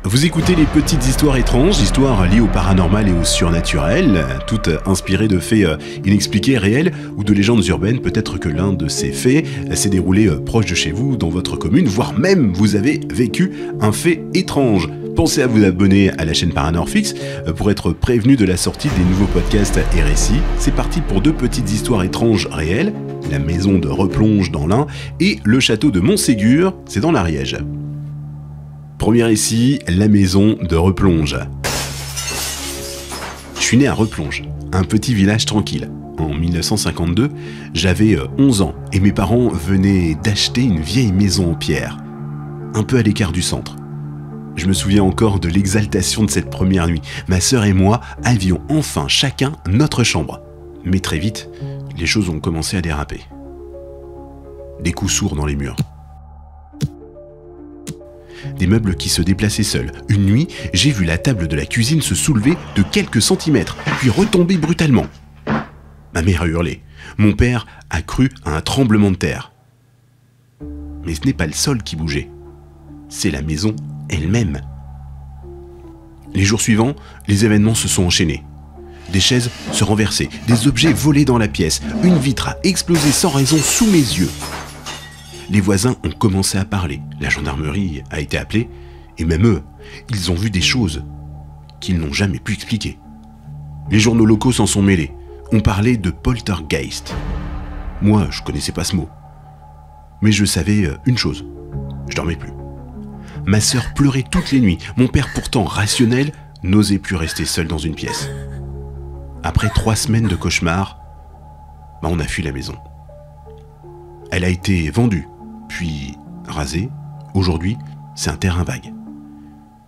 Vous écoutez les petites histoires étranges, histoires liées au paranormal et au surnaturel, toutes inspirées de faits inexpliqués, réels ou de légendes urbaines. Peut-être que l'un de ces faits s'est déroulé proche de chez vous, dans votre commune, voire même vous avez vécu un fait étrange. Pensez à vous abonner à la chaîne Paranorfix pour être prévenu de la sortie des nouveaux podcasts et récits. C'est parti pour deux petites histoires étranges réelles, la maison de Replonge dans l'Ain et le château de Montségur, c'est dans l'Ariège. Premier récit, la maison de Replonge. Je suis né à Replonge, un petit village tranquille. En 1952, j'avais 11 ans et mes parents venaient d'acheter une vieille maison en pierre, un peu à l'écart du centre. Je me souviens encore de l'exaltation de cette première nuit. Ma sœur et moi avions enfin chacun notre chambre. Mais très vite, les choses ont commencé à déraper. Des coups sourds dans les murs. Des meubles qui se déplaçaient seuls. Une nuit, j'ai vu la table de la cuisine se soulever de quelques centimètres, puis retomber brutalement. Ma mère a hurlé. Mon père a cru à un tremblement de terre. Mais ce n'est pas le sol qui bougeait. C'est la maison elle-même. Les jours suivants, les événements se sont enchaînés. Des chaises se renversaient, des objets volaient dans la pièce, une vitre a explosé sans raison sous mes yeux. Les voisins ont commencé à parler, la gendarmerie a été appelée, et même eux, ils ont vu des choses qu'ils n'ont jamais pu expliquer. Les journaux locaux s'en sont mêlés, on parlait de poltergeist. Moi, je connaissais pas ce mot. Mais je savais une chose, je dormais plus. Ma sœur pleurait toutes les nuits, mon père pourtant rationnel n'osait plus rester seul dans une pièce. Après 3 semaines de cauchemars, on a fui la maison. Elle a été vendue, puis rasée. Aujourd'hui, c'est un terrain vague.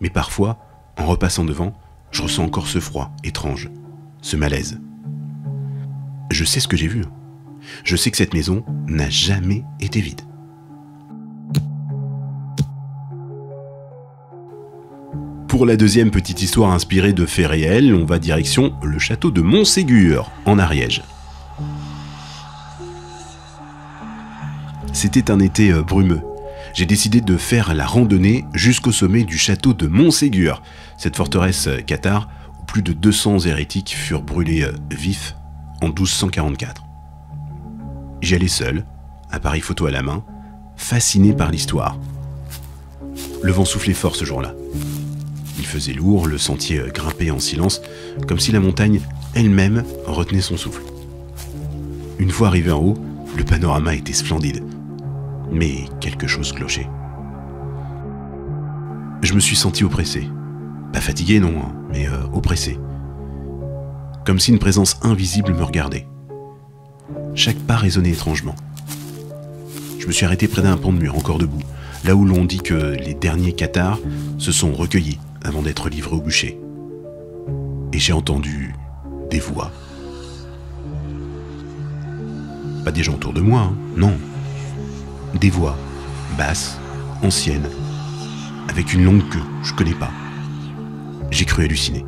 Mais parfois, en repassant devant, je ressens encore ce froid étrange, ce malaise. Je sais ce que j'ai vu. Je sais que cette maison n'a jamais été vide. Pour la deuxième petite histoire inspirée de faits réels, on va direction le château de Montségur, en Ariège. C'était un été brumeux. J'ai décidé de faire la randonnée jusqu'au sommet du château de Montségur, cette forteresse cathare où plus de 200 hérétiques furent brûlés vifs en 1244. J'y allais seul, appareil photo à la main, fasciné par l'histoire. Le vent soufflait fort ce jour-là. Il faisait lourd, le sentier grimpait en silence, comme si la montagne elle-même retenait son souffle. Une fois arrivé en haut, le panorama était splendide. Mais quelque chose clochait. Je me suis senti oppressé. Pas fatigué non, mais oppressé. Comme si une présence invisible me regardait. Chaque pas résonnait étrangement. Je me suis arrêté près d'un pan de mur encore debout, là où l'on dit que les derniers cathares se sont recueillis avant d'être livrés au bûcher. Et j'ai entendu des voix. Pas des gens autour de moi, non. Des voix, basses, anciennes, avec une longue queue, je connais pas. J'ai cru halluciner.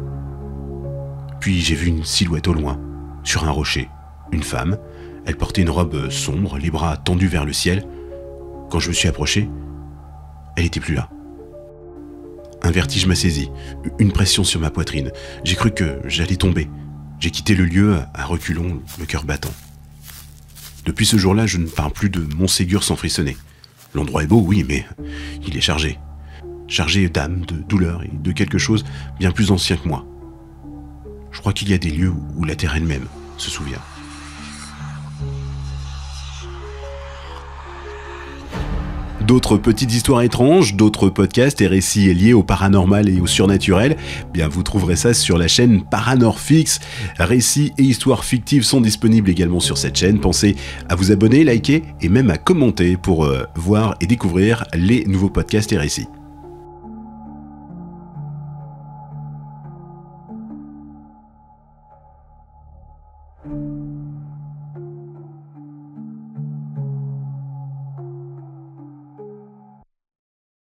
Puis j'ai vu une silhouette au loin, sur un rocher, une femme. Elle portait une robe sombre, les bras tendus vers le ciel. Quand je me suis approché, elle était plus là. Un vertige m'a saisi, une pression sur ma poitrine. J'ai cru que j'allais tomber. J'ai quitté le lieu à reculons, le cœur battant. Depuis ce jour-là, je ne parle plus de Montségur sans frissonner. L'endroit est beau, oui, mais il est chargé. Chargé d'âme, de douleur et de quelque chose bien plus ancien que moi. Je crois qu'il y a des lieux où la terre elle-même se souvient. D'autres petites histoires étranges, d'autres podcasts et récits liés au paranormal et au surnaturel, vous trouverez ça sur la chaîne Paranorfix. Récits et histoires fictives sont disponibles également sur cette chaîne. Pensez à vous abonner, liker et même à commenter pour voir et découvrir les nouveaux podcasts et récits.